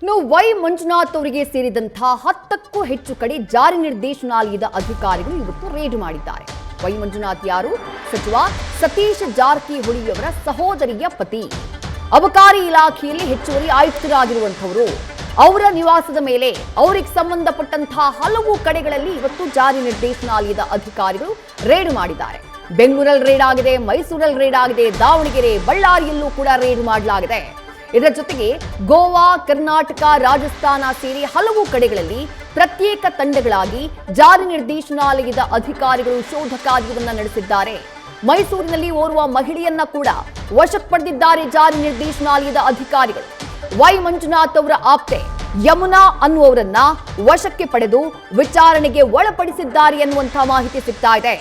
Y Manjunath ಅವರಿಗೆ ಸೇರಿದಂತಹ 10ಕ್ಕೂ ಹೆಚ್ಚು ಕಡೆ ಜಾರಿ ನಿರ್ದೇಶನಾಲಯದ ಅಧಿಕಾರಿಗಳು ಇವತ್ತು ರೇಡ್ ಮಾಡಿದ್ದಾರೆ. ವೈ ಮಂಜುನಾಥ್ ಯಾರು? ಸಚಿವ ಸತೀಶ್ ಜಾರಕಿಹೊಳಿಯವರ ಸಹೋದರಿಯ ಪತಿ. ಅಬಕಾರಿ ಇಲಾಖೆಯಲ್ಲಿ ಹೆಚ್ಚುವರಿ ಆಯುಕ್ತರಾಗಿರುವಂತವರು. ಅವರ ನಿವಾಸದ ಮೇಲೆ ಅವರಿಗೆ ಸಂಬಂಧಪಟ್ಟಂತಹ ಹಲವು ಕಡೆಗಳಲ್ಲಿ ಇವತ್ತು ಜಾರಿ ನಿರ್ದೇಶನಾಲಯದ ಅಧಿಕಾರಿಗಳು ರೇಡ್ ಮಾಡಿದ್ದಾರೆ. ಬೆಂಗಳೂರಲ್ಲಿ ರೇಡ್ ಆಗಿದೆ, ಮೈಸೂರಲ್ಲಿ ರೇಡ್ ಆಗಿದೆ, ದಾವಣಗೆರೆ, ಬಳ್ಳಾರಿಯಲ್ಲೂ ಕೂಡ ರೇಡ್ ಮಾಡಲಾಗಿದೆ. ಇದರ ಜೊತೆಗೆ ಗೋವಾ, ಕರ್ನಾಟಕ, ರಾಜಸ್ಥಾನ ಸೇರಿ ಹಲವು ಕಡೆಗಳಲ್ಲಿ ಪ್ರತ್ಯೇಕ ತಂಡಗಳಾಗಿ ಜಾರಿ ನಿರ್ದೇಶನಾಲಯದ ಅಧಿಕಾರಿಗಳು ಶೋಧ ಕಾರ್ಯವನ್ನು ನಡೆಸಿದ್ದಾರೆ. ಮೈಸೂರಿನಲ್ಲಿ ಓರ್ವ ಮಹಿಳೆಯನ್ನ ಕೂಡ ವಶಕ್ಕೆ ಪಡೆದಿದ್ದಾರೆ ಜಾರಿ ನಿರ್ದೇಶನಾಲಯದ ಅಧಿಕಾರಿಗಳು. ವೈ ಮಂಜುನಾಥ್ ಅವರ ಆಪ್ತೆ ಯಮುನಾ ಅನ್ನುವರನ್ನ ವಶಕ್ಕೆ ಪಡೆದು ವಿಚಾರಣೆಗೆ ಒಳಪಡಿಸಿದ್ದಾರೆ ಎನ್ನುವಂತಹ ಮಾಹಿತಿ ಸಿಗ್ತಾ ಇದೆ.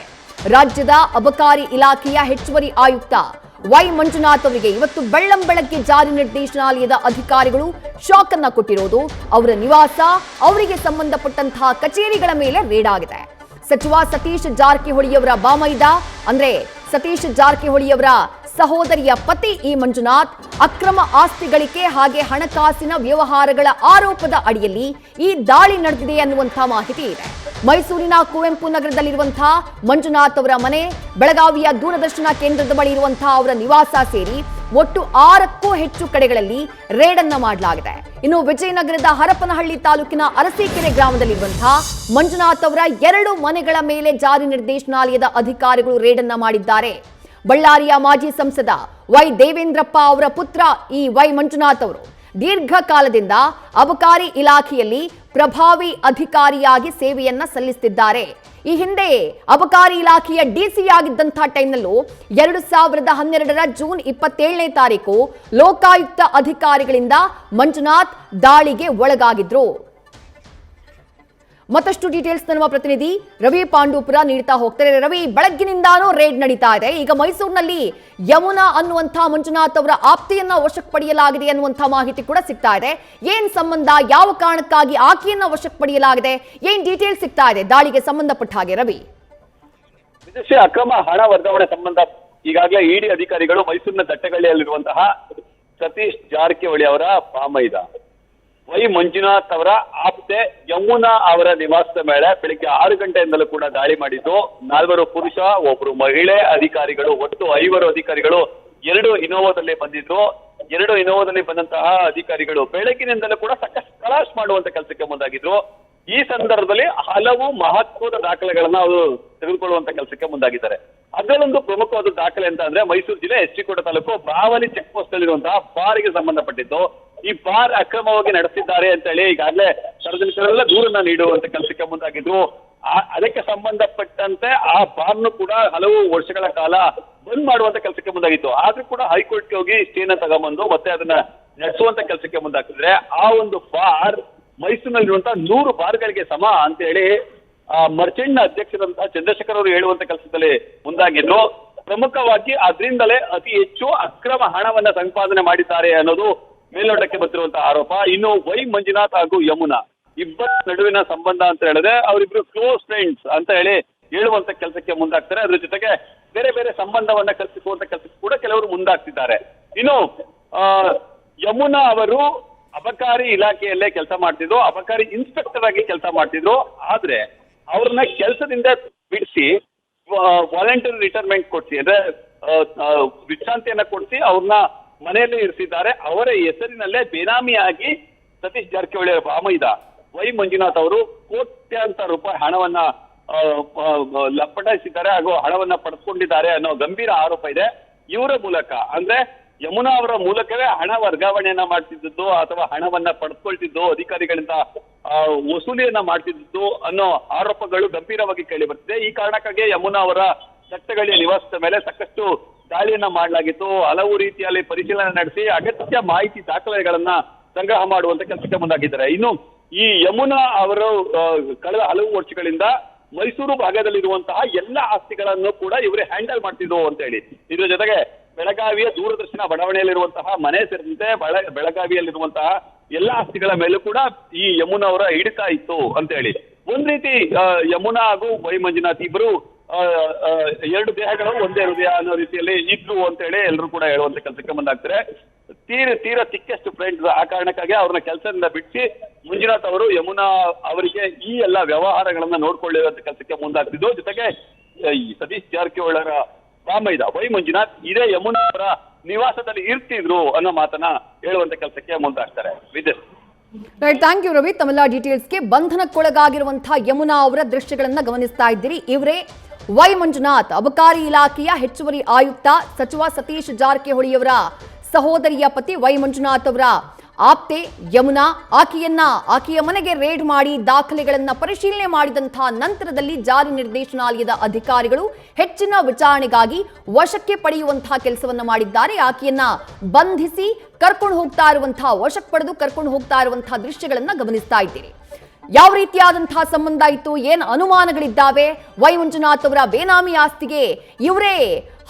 ರಾಜ್ಯದ ಅಬಕಾರಿ ಇಲಾಖೆಯ ಹೆಚ್ಚುವರಿ ಆಯುಕ್ತ ವೈ ಮಂಜುನಾಥ್ ಅವರಿಗೆ ಇವತ್ತು ಬೆಳ್ಳಂಬೆಳಗ್ಗೆ ಜಾರಿ ನಿರ್ದೇಶನಾಲಯದ ಅಧಿಕಾರಿಗಳು ಶಾಕ್ ಅನ್ನ ಕೊಟ್ಟಿರೋದು. ಅವರ ನಿವಾಸ, ಅವರಿಗೆ ಸಂಬಂಧಪಟ್ಟಂತಹ ಕಚೇರಿಗಳ ಮೇಲೆ ರೇಡ್ ಆಗಿದೆ. ಸಚಿವ ಸತೀಶ್ ಜಾರಕಿಹೊಳಿಯವರ ಬಾಮೈದ ಅಂದ್ರೆ ಸತೀಶ್ ಜಾರಕಿಹೊಳಿಯವರ ಸಹೋದರಿಯ ಪತಿ ಈ ಮಂಜುನಾಥ್ ಅಕ್ರಮ ಆಸ್ತಿ ಗಳಿಕೆ ಹಾಗೆ ಹಣಕಾಸಿನ ವ್ಯವಹಾರಗಳ ಆರೋಪದ ಅಡಿಯಲ್ಲಿ ಈ ದಾಳಿ ನಡೆದಿದೆ ಅನ್ನುವಂತಹ ಮಾಹಿತಿ ಇದೆ. ಮೈಸೂರಿನ ಕುವೆಂಪು ನಗರದಲ್ಲಿರುವಂತಹ ಮಂಜುನಾಥ್ ಅವರ ಮನೆ, ಬೆಳಗಾವಿಯ ದೂರದರ್ಶನ ಕೇಂದ್ರದ ಬಳಿ ಇರುವಂತಹ ಅವರ ನಿವಾಸ ಸೇರಿ ಒಟ್ಟು 6ಕ್ಕೂ ಹೆಚ್ಚು ಕಡೆಗಳಲ್ಲಿ ರೇಡ್ ಅನ್ನ ಮಾಡಲಾಗಿದೆ. ಇನ್ನು ವಿಜಯನಗರದ ಹರಪನಹಳ್ಳಿ ತಾಲೂಕಿನ ಅರಸೀಕೆರೆ ಗ್ರಾಮದಲ್ಲಿರುವಂತಹ ಮಂಜುನಾಥ್ ಅವರ 2 ಮನೆಗಳ ಮೇಲೆ ಜಾರಿ ನಿರ್ದೇಶನಾಲಯದ ಅಧಿಕಾರಿಗಳು ರೇಡ್ ಅನ್ನ ಮಾಡಿದ್ದಾರೆ. ಬಳ್ಳಾರಿಯ ಮಾಜಿ ಸಂಸದ ವೈ ದೇವೇಂದ್ರಪ್ಪ ಅವರ ಪುತ್ರ ಈ ವೈ ಮಂಜುನಾಥ್ ಅವರು ದೀರ್ಘಕಾಲದಿಂದ ಅಬಕಾರಿ ಇಲಾಖೆಯಲ್ಲಿ ಪ್ರಭಾವಿ ಅಧಿಕಾರಿಯಾಗಿ ಸೇವೆಯನ್ನ ಸಲ್ಲಿಸುತ್ತಿದ್ದಾರೆ. ಈ ಹಿಂದೆ ಅಬಕಾರಿ ಇಲಾಖೆಯ ಡಿಸಿ ಆಗಿದ್ದಂತಹ ಟೈಮ್ನಲ್ಲೂ 2012ರ ಜೂನ್ 27ನೇ ತಾರೀಕು ಲೋಕಾಯುಕ್ತ ಅಧಿಕಾರಿಗಳಿಂದ ಮಂಜುನಾಥ್ ದಾಳಿಗೆ ಒಳಗಾಗಿದ್ರು. ಮತ್ತಷ್ಟು ಡೀಟೇಲ್ಸ್ ನಮ್ಮ ಪ್ರತಿನಿಧಿ ರವಿ ಪಾಂಡೂಪುರ ನೀಡ್ತಾ ಹೋಗ್ತಾರೆ. ರವಿ, ಬೆಳಗ್ಗಿನಿಂದಾನೂ ರೇಡ್ ನಡೀತಾ ಇದೆ. ಈಗ ಮೈಸೂರಿನಲ್ಲಿ ಯಮುನಾ ಅನ್ನುವಂತಹ ಮಂಜುನಾಥ್ ಅವರ ಆಪ್ತಿಯನ್ನ ವಶಕ್ಕೆ ಪಡೆಯಲಾಗಿದೆ ಅನ್ನುವಂತಹ ಮಾಹಿತಿ ಕೂಡ ಸಿಗ್ತಾ ಇದೆ. ಏನ್ ಸಂಬಂಧ, ಯಾವ ಕಾರಣಕ್ಕಾಗಿ ಆಕೆಯನ್ನ ವಶಕ್ಕೆ ಪಡೆಯಲಾಗಿದೆ, ಏನ್ ಡೀಟೇಲ್ಸ್ ಸಿಗ್ತಾ ಇದೆ ದಾಳಿಗೆ ಸಂಬಂಧಪಟ್ಟ ಹಾಗೆ? ರವಿ, ವಿದೇಶಿ ಅಕ್ರಮ ಹಣ ವರ್ಗಾವಣೆ ಸಂಬಂಧ ಈಗಾಗಲೇ ಇಡಿ ಅಧಿಕಾರಿಗಳು ಮೈಸೂರಿನ ತಟ್ಟೆಗಳ್ಳಿಯಲ್ಲಿರುವಂತಹ ಸತೀಶ್ ಜಾರಕಿಹೊಳಿ ಅವರ ಬಾಮೈದ ವೈ ಮಂಜುನಾಥ್ ಅವರ ಆಪ್ತೆ ಯಮುನಾ ಅವರ ನಿವಾಸದ ಮೇಲೆ ಬೆಳಿಗ್ಗೆ 6 ಗಂಟೆಯಿಂದಲೂ ಕೂಡ ದಾಳಿ ಮಾಡಿದ್ದು. 4 ಪುರುಷ, 1 ಮಹಿಳೆ ಅಧಿಕಾರಿಗಳು, ಒಟ್ಟು 5 ಅಧಿಕಾರಿಗಳು 2 ಇನೋವಾದಲ್ಲಿ ಬಂದಿದ್ರು. 2 ಇನೋವಾದಲ್ಲಿ ಬಂದಂತಹ ಅಧಿಕಾರಿಗಳು ಬೆಳಗಿನಿಂದಲೂ ಕೂಡ ಸಾಕಷ್ಟು ತಲಾಶ್ ಮಾಡುವಂತ ಕೆಲಸಕ್ಕೆ ಮುಂದಾಗಿದ್ರು. ಈ ಸಂದರ್ಭದಲ್ಲಿ ಹಲವು ಮಹತ್ವದ ದಾಖಲೆಗಳನ್ನ ಅವರು ತೆಗೆದುಕೊಳ್ಳುವಂತ ಕೆಲಸಕ್ಕೆ ಮುಂದಾಗಿದ್ದಾರೆ. ಅದರಲ್ಲೊಂದು ಪ್ರಮುಖವಾದ ದಾಖಲೆ ಅಂತ ಅಂದ್ರೆ ಮೈಸೂರು ಜಿಲ್ಲೆ ಎಚ್.ಡಿ.ಕೋಟೆ ತಾಲೂಕು ಬಾವಲಿ ಚೆಕ್ ಪೋಸ್ಟ್ ಅಲ್ಲಿರುವಂತಹ ಬಾರ್ಗೆ ಸಂಬಂಧಪಟ್ಟಿದ್ದು. ಈ ಬಾರ್ ಅಕ್ರಮವಾಗಿ ನಡೆಸಿದ್ದಾರೆ ಅಂತ ಹೇಳಿ ಈಗಾಗಲೇ ಸಾರ್ವಜನಿಕರೆಲ್ಲ ದೂರನ್ನ ನೀಡುವಂತ ಕೆಲಸಕ್ಕೆ ಮುಂದಾಗಿದ್ರು. ಅದಕ್ಕೆ ಸಂಬಂಧಪಟ್ಟಂತೆ ಆ ಬಾರ್ನು ಕೂಡ ಹಲವು ವರ್ಷಗಳ ಕಾಲ ಬಂದ್ ಮಾಡುವಂತ ಕೆಲಸಕ್ಕೆ ಮುಂದಾಗಿತ್ತು. ಆದ್ರೂ ಕೂಡ ಹೈಕೋರ್ಟ್ಗೆ ಹೋಗಿ ಸ್ಟೇನ ತಗೊಂಬಂದು ಮತ್ತೆ ಅದನ್ನ ನಡೆಸುವಂತ ಕೆಲಸಕ್ಕೆ ಮುಂದಾಗ್ತಿದ್ರೆ ಆ ಒಂದು ಬಾರ್ ಮೈಸೂರಿನಲ್ಲಿರುವಂತಹ 100 ಬಾರ್ಗಳಿಗೆ ಸಮ ಅಂತ ಹೇಳಿ ಮರ್ಚೆಂಟ್ ಅಧ್ಯಕ್ಷರಂತಹ ಚಂದ್ರಶೇಖರ್ ಅವರು ಹೇಳುವಂತ ಕೆಲಸದಲ್ಲಿ ಮುಂದಾಗಿದ್ರು. ಪ್ರಮುಖವಾಗಿ ಅದರಿಂದಲೇ ಅತಿ ಹೆಚ್ಚು ಅಕ್ರಮ ಹಣವನ್ನ ಸಂಪಾದನೆ ಮಾಡಿದ್ದಾರೆ ಅನ್ನೋದು ಮೇಲ್ನೋಟಕ್ಕೆ ಬಂದಿರುವಂತಹ ಆರೋಪ. ಇನ್ನು ವೈ ಮಂಜುನಾಥ್ ಹಾಗೂ ಯಮುನಾ ಇಬ್ಬರ ನಡುವಿನ ಸಂಬಂಧ ಅಂತ ಹೇಳಿದ್ರೆ ಅವರಿಬ್ರು ಕ್ಲೋಸ್ ಫ್ರೆಂಡ್ಸ್ ಅಂತ ಹೇಳಿ ಹೇಳುವಂತ ಕೆಲಸಕ್ಕೆ ಮುಂದಾಗ್ತಾರೆ. ಅದ್ರ ಜೊತೆಗೆ ಬೇರೆ ಬೇರೆ ಸಂಬಂಧವನ್ನ ಕಲ್ಪಿಸುವಂತ ಕೆಲಸಕ್ಕೆ ಕೂಡ ಕೆಲವರು ಮುಂದಾಗ್ತಿದ್ದಾರೆ. ಇನ್ನು ಯಮುನಾ ಅವರು ಅಬಕಾರಿ ಇಲಾಖೆಯಲ್ಲೇ ಕೆಲಸ ಮಾಡ್ತಿದ್ರು, ಅಬಕಾರಿ ಇನ್ಸ್ಪೆಕ್ಟರ್ ಆಗಿ ಕೆಲಸ ಮಾಡ್ತಿದ್ರು. ಆದ್ರೆ ಅವ್ರನ್ನ ಕೆಲಸದಿಂದ ಬಿಡಿಸಿ ವಾಲಂಟರಿ ರಿಟೈರ್ಮೆಂಟ್ ಕೊಡಿಸಿ ಅಂದ್ರೆ ವಿಶ್ರಾಂತಿಯನ್ನ ಕೊಡಿಸಿ ಅವ್ರನ್ನ ಮನೆಯಲ್ಲಿ ಇರಿಸಿದ್ದಾರೆ. ಅವರ ಹೆಸರಿನಲ್ಲೇ ಬೇನಾಮಿಯಾಗಿ ಸತೀಶ್ ಜಾರಕಿಹೊಳಿ ಬಾಮೈದ ವೈ ಮಂಜುನಾಥ್ ಅವರು ಕೋಟ್ಯಾಂತರ ರೂಪಾಯಿ ಹಣವನ್ನ ಲಪಟಾಯಿಸಿದ್ದಾರೆ ಹಾಗೂ ಹಣವನ್ನ ಪಡೆದುಕೊಂಡಿದ್ದಾರೆ ಅನ್ನೋ ಗಂಭೀರ ಆರೋಪ ಇದೆ. ಇವರ ಮೂಲಕ ಅಂದ್ರೆ ಯಮುನಾ ಅವರ ಮೂಲಕವೇ ಹಣ ವರ್ಗಾವಣೆಯನ್ನ ಮಾಡ್ತಿದ್ದು ಅಥವಾ ಹಣವನ್ನ ಪಡೆದುಕೊಳ್ತಿದ್ದು, ಅಧಿಕಾರಿಗಳಿಂದ ವಸೂಲಿಯನ್ನ ಮಾಡ್ತಿದ್ದು ಅನ್ನೋ ಆರೋಪಗಳು ಗಂಭೀರವಾಗಿ ಕೇಳಿ ಬರ್ತಿದೆ. ಈ ಕಾರಣಕ್ಕಾಗಿ ಯಮುನಾ ಅವರ ತಟ್ಟೆಗಳ್ಳಿಯ ನಿವಾಸದ ಮೇಲೆ ಸಾಕಷ್ಟು ದಾಳಿಯನ್ನ ಮಾಡಲಾಗಿತ್ತು. ಹಲವು ರೀತಿಯಲ್ಲಿ ಪರಿಶೀಲನೆ ನಡೆಸಿ ಅಗತ್ಯ ಮಾಹಿತಿ ದಾಖಲೆಗಳನ್ನ ಸಂಗ್ರಹ ಮಾಡುವಂತ ಕೆಲಸಕ್ಕೆ ಮುಂದಾಗಿದ್ದಾರೆ. ಇನ್ನು ಈ ಯಮುನಾ ಅವರು ಕಳೆದ ಹಲವು ವರ್ಷಗಳಿಂದ ಮೈಸೂರು ಭಾಗದಲ್ಲಿರುವಂತಹ ಎಲ್ಲ ಆಸ್ತಿಗಳನ್ನು ಕೂಡ ಇವರೇ ಹ್ಯಾಂಡಲ್ ಮಾಡ್ತಿದ್ರು ಅಂತ ಹೇಳಿ, ಇದ್ರ ಜೊತೆಗೆ ಬೆಳಗಾವಿಯ ದೂರದರ್ಶನ ಬಡಾವಣೆಯಲ್ಲಿರುವಂತಹ ಮನೆ ಸೇರಿದಂತೆ ಬೆಳಗಾವಿಯಲ್ಲಿರುವಂತಹ ಎಲ್ಲ ಆಸ್ತಿಗಳ ಮೇಲೂ ಕೂಡ ಈ ಯಮುನಾ ಅವರ ಹಿಡಿತ ಇತ್ತು ಅಂತ ಹೇಳಿ. ಒಂದ್ ರೀತಿ ಯಮುನಾ ಹಾಗೂ ವೈ ಮಂಜುನಾಥ್ ಇಬ್ಬರು 2 ದೇಹಗಳು ಒಂದೇ ಹೃದಯ ಅನ್ನೋ ರೀತಿಯಲ್ಲಿ ಇದ್ರು ಅಂತ ಹೇಳಿ ಎಲ್ಲರೂ ಕೂಡ ಹೇಳುವಂತ ಕೆಲಸಕ್ಕೆ ಮುಂದಾಗ್ತಾರೆ. ತೀರ ತಿಕ್ಕೆಸ್ಟ್ ಫ್ರೆಂಡ್ಸ್. ಆ ಕಾರಣಕ್ಕಾಗಿ ಅವ್ರನ್ನ ಕೆಲಸದಿಂದ ಬಿಡಿಸಿ ಮಂಜುನಾಥ್ ಅವರು ಯಮುನಾ ಅವರಿಗೆ ಈ ಎಲ್ಲ ವ್ಯವಹಾರಗಳನ್ನ ನೋಡ್ಕೊಳ್ಳಿರುವಂತ ಕೆಲಸಕ್ಕೆ ಮುಂದಾಗ್ತಿದ್ದು. ಜೊತೆಗೆ ಈ ಸತೀಶ್ ಜಾರಕಿಹೊಳಿ ಅವರ ಬಾಮೈದ ವೈ ಮಂಜುನಾಥ್ ಇದೇ ಯಮುನಾ ಅವರ ನಿವಾಸದಲ್ಲಿ ಇರ್ತಿದ್ರು ಅನ್ನೋ ಮಾತನ್ನ ಹೇಳುವಂತ ಕೆಲಸಕ್ಕೆ ಮುಂದಾಗ್ತಾರೆ. ವಿದ್ಯುತ್ ರೈಟ್, ಥ್ಯಾಂಕ್ ಯು ರವಿ. ತಮ್ಮೆಲ್ಲ ಡೀಟೇಲ್ಸ್ಗೆ. ಬಂಧನಕ್ಕೊಳಗಾಗಿರುವಂತಹ ಯಮುನಾ ಅವರ ದೃಶ್ಯಗಳನ್ನ ಗಮನಿಸ್ತಾ ಇದ್ದೀರಿ. ಇವರೇ ವೈ ಮಂಜುನಾಥ್, ಅಬಕಾರಿ ಇಲಾಖೆಯ ಹೆಚ್ಚುವರಿ ಆಯುಕ್ತ. ಸಚಿವ ಸತೀಶ್ ಜಾರಕಿಹೊಳಿಯವರ ಸಹೋದರಿಯ ಪತಿ ವೈ ಮಂಜುನಾಥ್ ಅವರ ಆಪ್ತೆ ಯಮುನಾ. ಆಕೆಯ ಮನೆಗೆ ರೇಡ್ ಮಾಡಿ ದಾಖಲೆಗಳನ್ನ ಪರಿಶೀಲನೆ ಮಾಡಿದಂತಹ ನಂತರದಲ್ಲಿ ಜಾರಿ ನಿರ್ದೇಶನಾಲಯದ ಅಧಿಕಾರಿಗಳು ಹೆಚ್ಚಿನ ವಿಚಾರಣೆಗಾಗಿ ವಶಕ್ಕೆ ಪಡೆಯುವಂತಹ ಕೆಲಸವನ್ನ ಮಾಡಿದ್ದಾರೆ. ಆಕೆಯನ್ನ ಬಂಧಿಸಿ ಕರ್ಕೊಂಡು ಹೋಗ್ತಾ ಇರುವಂತಹ, ವಶಕ್ಕೆ ಪಡೆದು ಕರ್ಕೊಂಡು ಹೋಗ್ತಾ ಇರುವಂತಹ ದೃಶ್ಯಗಳನ್ನ ಗಮನಿಸ್ತಾ ಇದ್ದೀರಿ. ಯಾವ ರೀತಿಯಾದಂತಹ ಸಂಬಂಧ ಇತ್ತು, ಏನ್ ಅನುಮಾನಗಳಿದ್ದಾವೆ, ವೈ ಮಂಜುನಾಥ್ ಅವರ ಬೇನಾಮಿ ಆಸ್ತಿಗೆ ಇವರೇ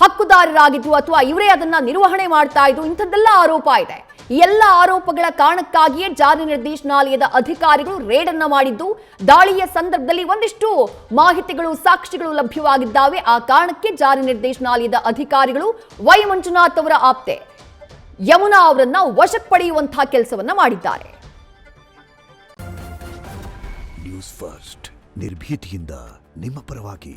ಹಕ್ಕುದಾರರಾಗಿದ್ರು ಅಥವಾ ಇವರೇ ಅದನ್ನ ನಿರ್ವಹಣೆ ಮಾಡ್ತಾ ಇದ್ರು, ಇಂಥದ್ದೆಲ್ಲ ಆರೋಪ ಇದೆ. ಈ ಎಲ್ಲ ಆರೋಪಗಳ ಕಾರಣಕ್ಕಾಗಿಯೇ ಜಾರಿ ನಿರ್ದೇಶನಾಲಯದ ಅಧಿಕಾರಿಗಳು ರೇಡ್ ಅನ್ನ ಮಾಡಿದ್ದು. ದಾಳಿಯ ಸಂದರ್ಭದಲ್ಲಿ ಒಂದಿಷ್ಟು ಮಾಹಿತಿಗಳು, ಸಾಕ್ಷಿಗಳು ಲಭ್ಯವಾಗಿದ್ದಾವೆ. ಆ ಕಾರಣಕ್ಕೆ ಜಾರಿ ನಿರ್ದೇಶನಾಲಯದ ಅಧಿಕಾರಿಗಳು ವೈ ಮಂಜುನಾಥ್ ಅವರ ಆಪ್ತೆ ಯಮುನಾ ಅವರನ್ನ ವಶಕ್ಕೆ ಪಡೆಯುವಂತಹ ಕೆಲಸವನ್ನ ಮಾಡಿದ್ದಾರೆ. ನ್ಯೂಸ್ ಫಸ್ಟ್ ನಿರ್ಭೀತಿಯಿಂದ ನಿಮ್ಮ ಪರವಾಗಿ.